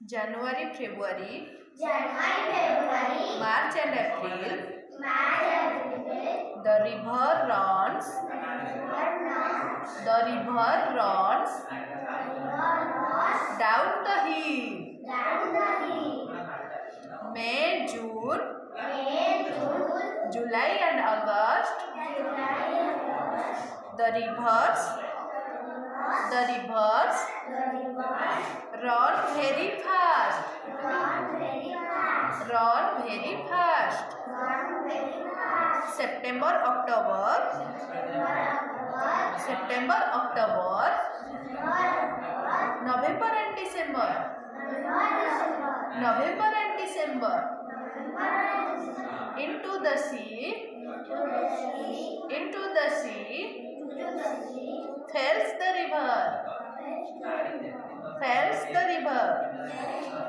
January, February, February, March and April, March and April, the river runs, the river runs down the hill. May, June, July and August, the rivers run very fast. Run very fast. September, October, November and December, into the sea, falls the river,